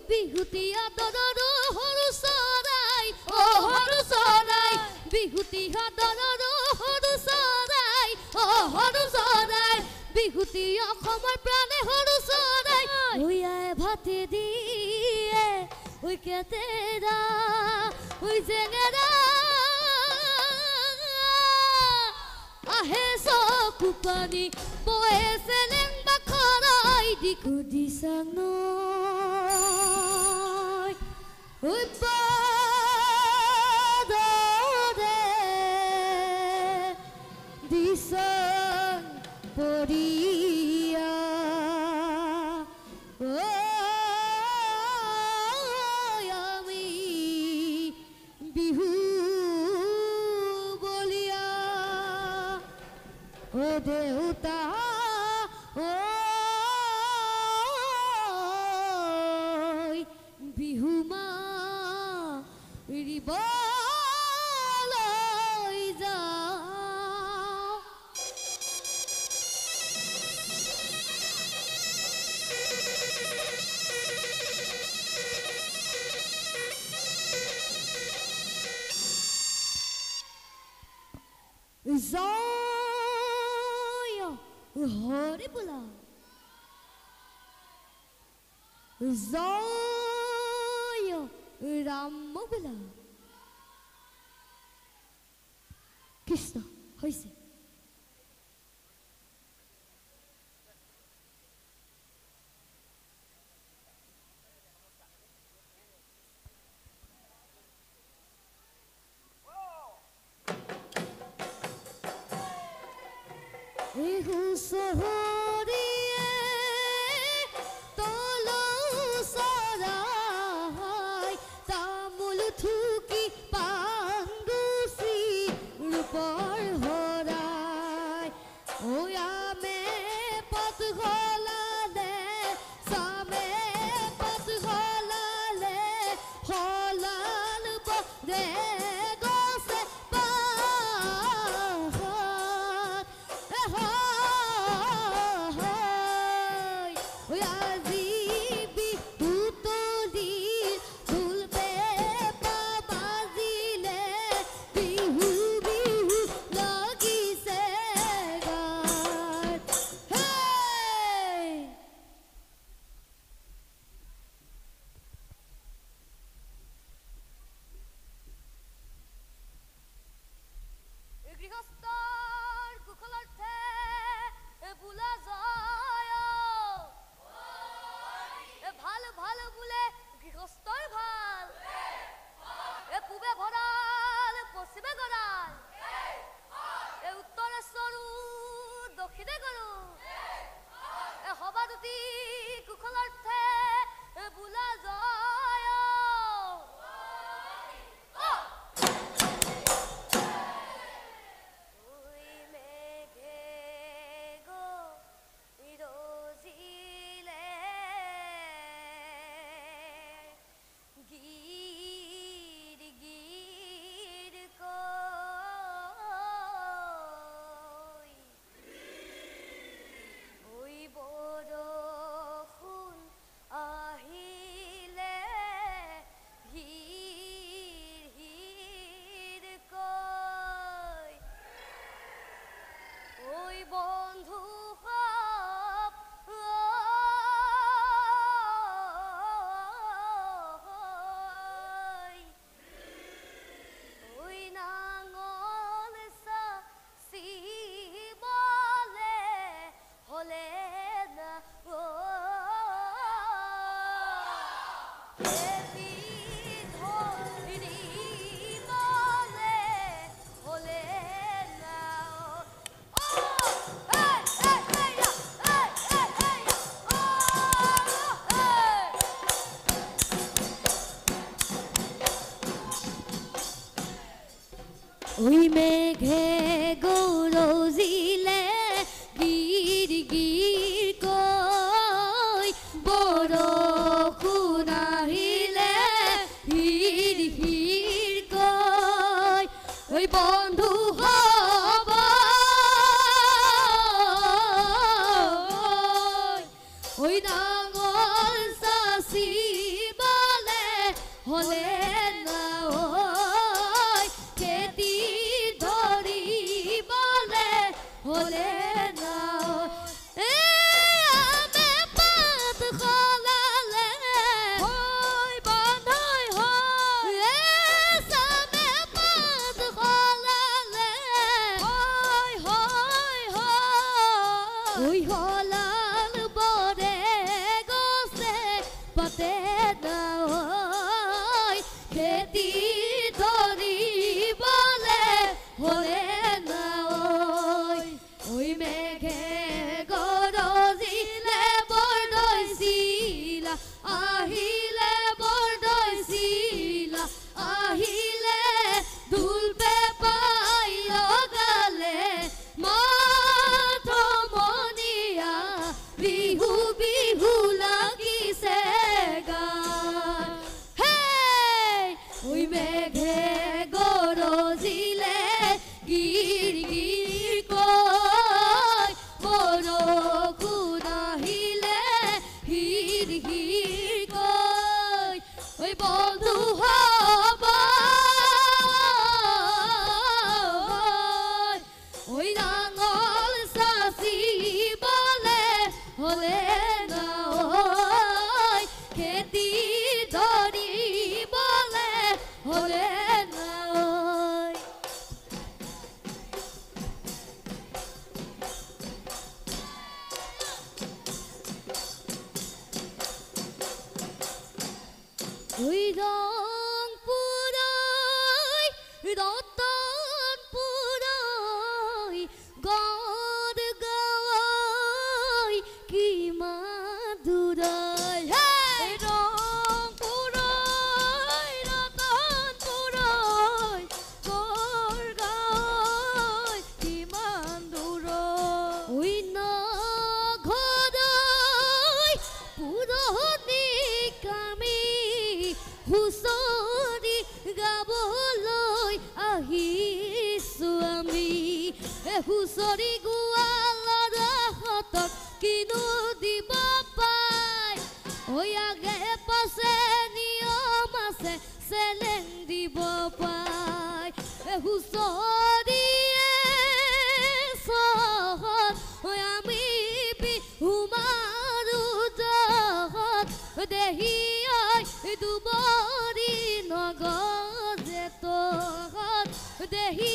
বিহুতি আদৰৰ সৰু চৰাই সৰু চৰাই বিহুতি আদৰৰ সৰু চৰাই সৰু চৰাই বিহুতি অসমৰ প্ৰাণে সৰু চৰাই ঐয়াই ভাতে দিয়ে ঐ কেতেৰা ঐ জেঙেৰা আহে চকু পানী বহে চেলেং বাখৰাই দিকু দিছানৈ ঐ পাদৰে দিছন পৰিয়া আমি বিহু বলিয়া ও দেউতা বিহু মাৰিবলৈ যাওঁ জয় হৰি বোলা জয় ৰাম বোলা কৃষ্ণ হৈছে ইহু চহৰীয়ে তলৌ চৰাই তামোল থুকি পাণ গুচি ৰূপৰ হৰাই আমে পথ সলালে চামে পথ সলালে সলাল বৰে গছে ওই মেঘে গরজিলে গির গির কই বরষুণ আহিলে হির হির কই ওই বন্ধু হব ওই নাঙল চাচি হলে না খেতি ধরিবলে হলে না ওই হলাল বরে গোসে পাতে নয় খেতি ধরি বলে হলে নয় ওই মেঘে গরজিলে বড়ইছিলা আহিলে বড়ইছিলা আহিলে দুলবে পাই লগালে বিহু বিহু লাগিছে গান হে ওই মেঘে গরজিলে গির গির কয় বরষুণ আহিলে হির হির কয় ওই বন্ধু হব ওই নাঙল চাচি হলে না খেতি ধরি বলে হলে না ওই রংপুরাই রতনপুরাই গদ গাওয়াই কি মাধুরাই রংপুরাই রতনপুরাই গদ গাওয়াই কি মাধুরাই ওই না ঘরাই পুরনি কামি হুঁচৰি গাবলৈ আহিছো আমি হুঁচৰি গোৱালৰ হাতত কিনো দিব পাই ঐ আগে পাছে নিয়ম আছে চেলেং দিব পাই হুঁচৰিয়ে চহত আমি বিহু মাৰো জহত দেহি দুবৰি নগজে তহত দেহি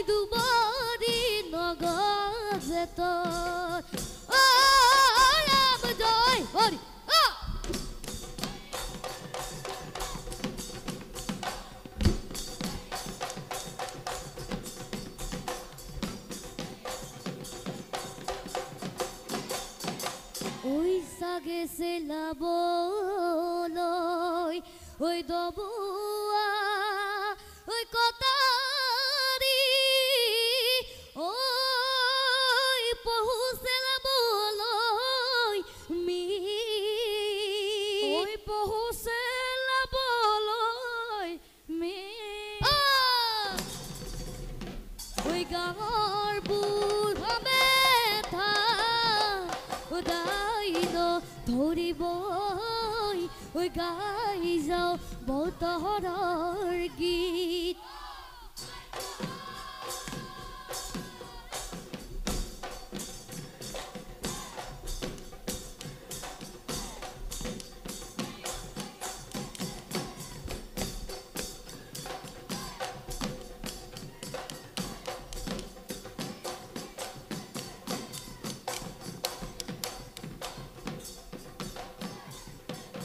দুবৰি নগজে তহত ৰাম জয় হৰি ওই সাগে সেলাবলৈ ওই দবুয়া ওই কটাৰি ওই পহু সেলাবলৈ মি ওই পহু সেলাবলৈ মি ওই গাঁৱৰ বুঢ়া মেথা ধৰিব ওই গাই যাওঁ বতৰৰ গীত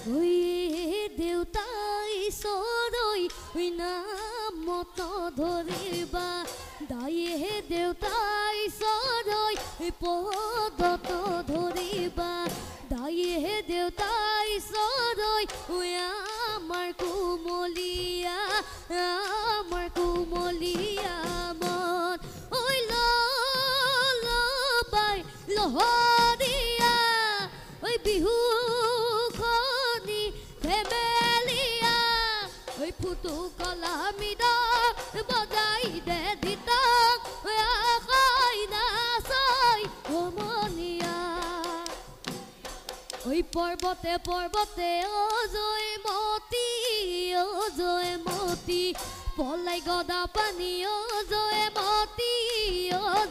ওই দেউতাই চৰৈ ওই নামত ধৰিবা দায়ে দেউতাই চৰৈ পদত ধৰিবা দায়ে দেউতাই চৰৈ ওই আমাৰ কুমলীয়া মন ওই লবাই লহৰীয়া ওই বিহু ফুটু কলামিদা বজাই দে দিতা আকাই নাচাই সমনীয়া ওই পৰ্বতে পৰ্বতে অজয় মতি জয়মতী পলাই গদা পানী জয়মতী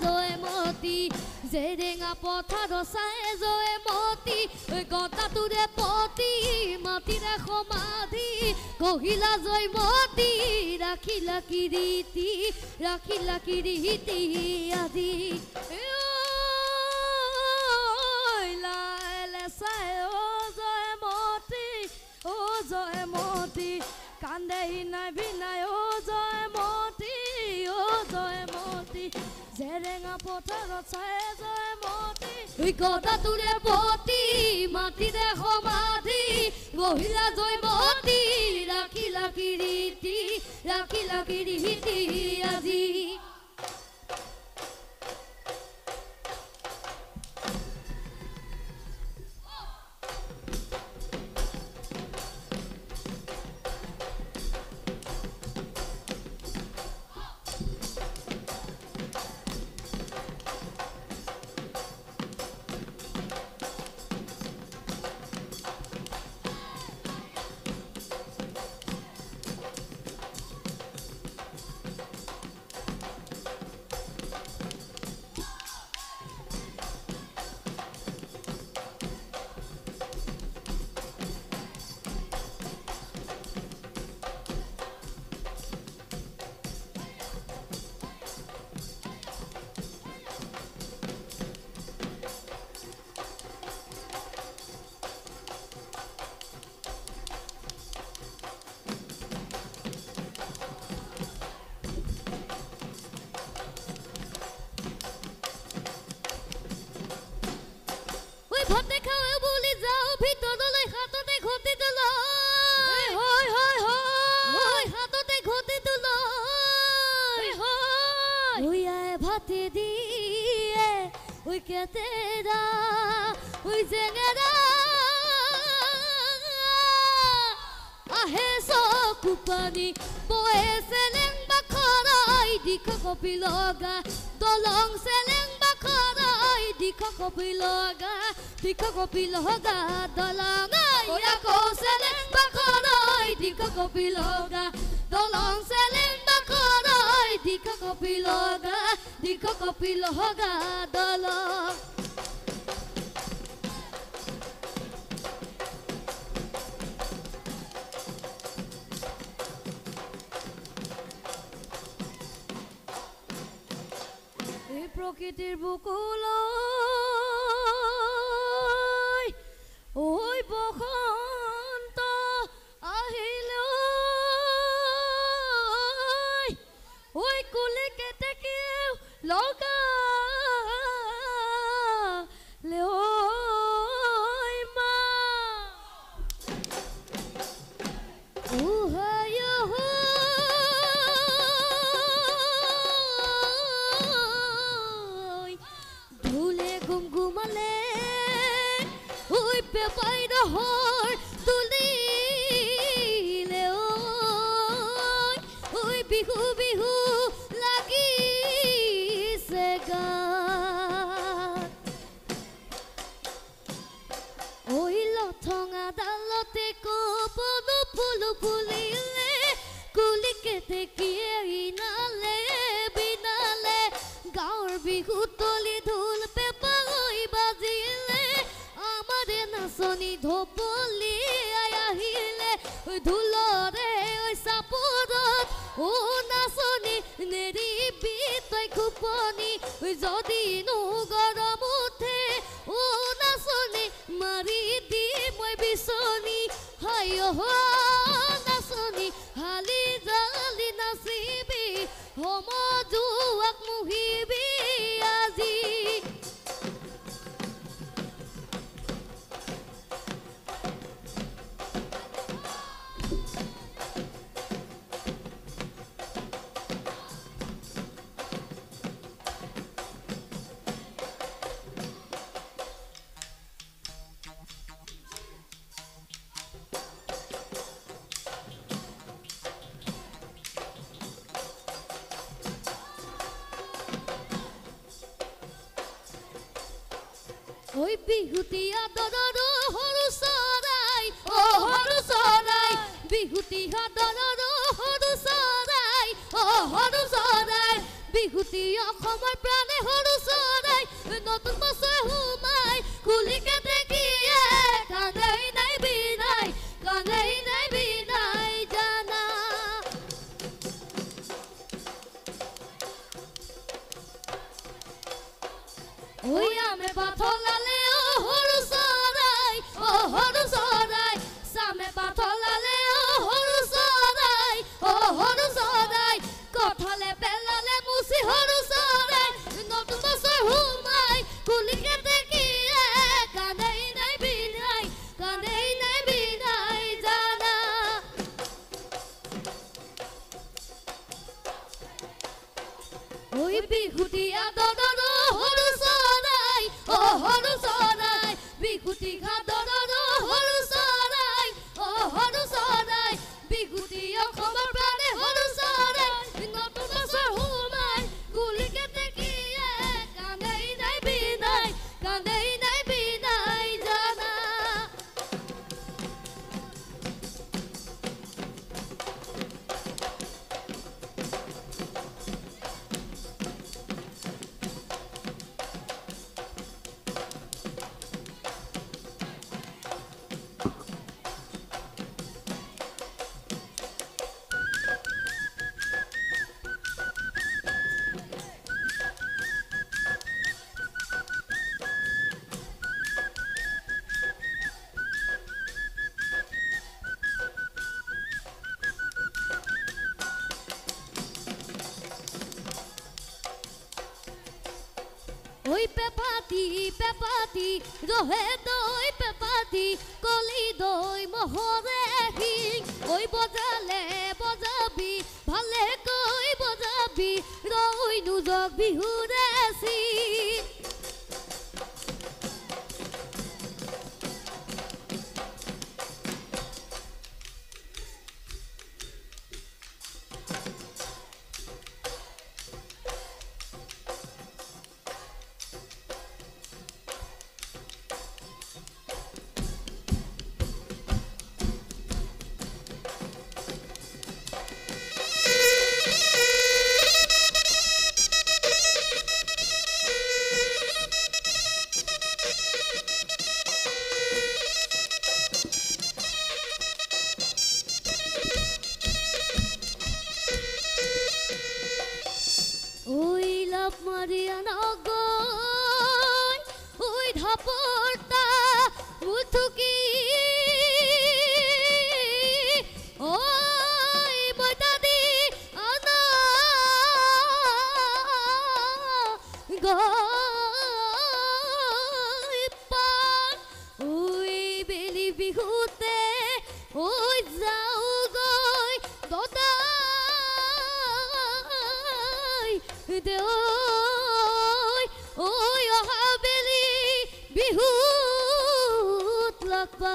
জয়মতী জেৰেঙা পথাৰ চাই জয়মতী গদাটোৰে পতি মাটিৰে সমাধি কহিলা জয়মতী ৰাখিলা কিৰীতি আজি জয়মতী কান্দে নাই বিনাই জয়মতী জেৰেঙা পথাৰত চাই জয়মতী গদাটোৰে পতি মাটিৰে সমাধি গহিলা জয়মতী ৰাখিলা কিৰীতি আজি ভাতে খাওয়া বলি যাও ভিতরলৈ হাততে ঘটি তুল হাততে ঘটি তুল ভাতে দিয়ে ওই কেতেরা ওই জেঙেরা আহে চকু পানী বয়ে চেলেং বাখৰাই দিখ কপি লগা দলং চেলেং বাখৰাই দিখ কপি লগা দলং আকৌ চেলেং বাখৰাই দিখ কপি লগা দলং চেলেং বাখৰাই দিখ কপি লগা দলং প্ৰকৃতিৰ বুকুলৈ ঐ বসন্ত আহিলে ঐ কুলি কেতেকীও লগা বিহু বিহু লাগিছে গান ওই লঠঙা ডালতে কপদ ফুল ফুলিলে কুলি কেতেকীয়ে ইনালে বিনালে গাঁৱৰ বিহু তলি ঢোল পেঁপা হৈ বাজিলে আমাৰে নাচনি ঢপলি আহিলে ঢোলৰে ঐ চাপৰত ও নাচনি নেৰিবি তই খুপনি যদিনো গৰম উঠে ও নাচনি মাৰি দি মই বিচনি হাই নাচনি হালি জালি নাচিবি সমজুৱাক মুহিবি আজি ঐ বিহুতীয়া দৰৰ সৰু চৰাই বিহু বিহুতি হাতৰ সৰু চৰাই সৰু চৰাই বিহুতি অসমৰ প্ৰাণে সৰু চৰাই নতুন বছৰ সোমাই কুলিকে দেখিয়ে কান্দাই নাই বিনাই জানা ওই আমে পাথলালে সৰু চৰাই সামে পাথলালে সৰু চৰাই কঠালে পেলালে মুচি সৰু চৰাই নতুন বছৰ সোমাই কুলিকে দেখিয়ে কান্দাই নাই বিনাই জানা ওই বিহুতি আদৰৰ সৰু চৰাই বিহুতি ঘাটৰ সৰু চৰাই বিহুতি অসমৰ প্ৰাণে সৰু চৰাই নতুন বছৰ সোমাই কুলিকে দেখিয়ে কান্দাই নাই বিনাই জানা ওই পেপাতি রহে দই পেপাতি কলি দই মহরে হিং ওই বজালে বজাবি ভালে কই বজাবি রই নুজক বিহুরে Singh Mariana goy oy dhaporta muthuki oy moitadi ana goy pan oy beli bihute oy jau goy dodai deo oi oha beli bihut lakpa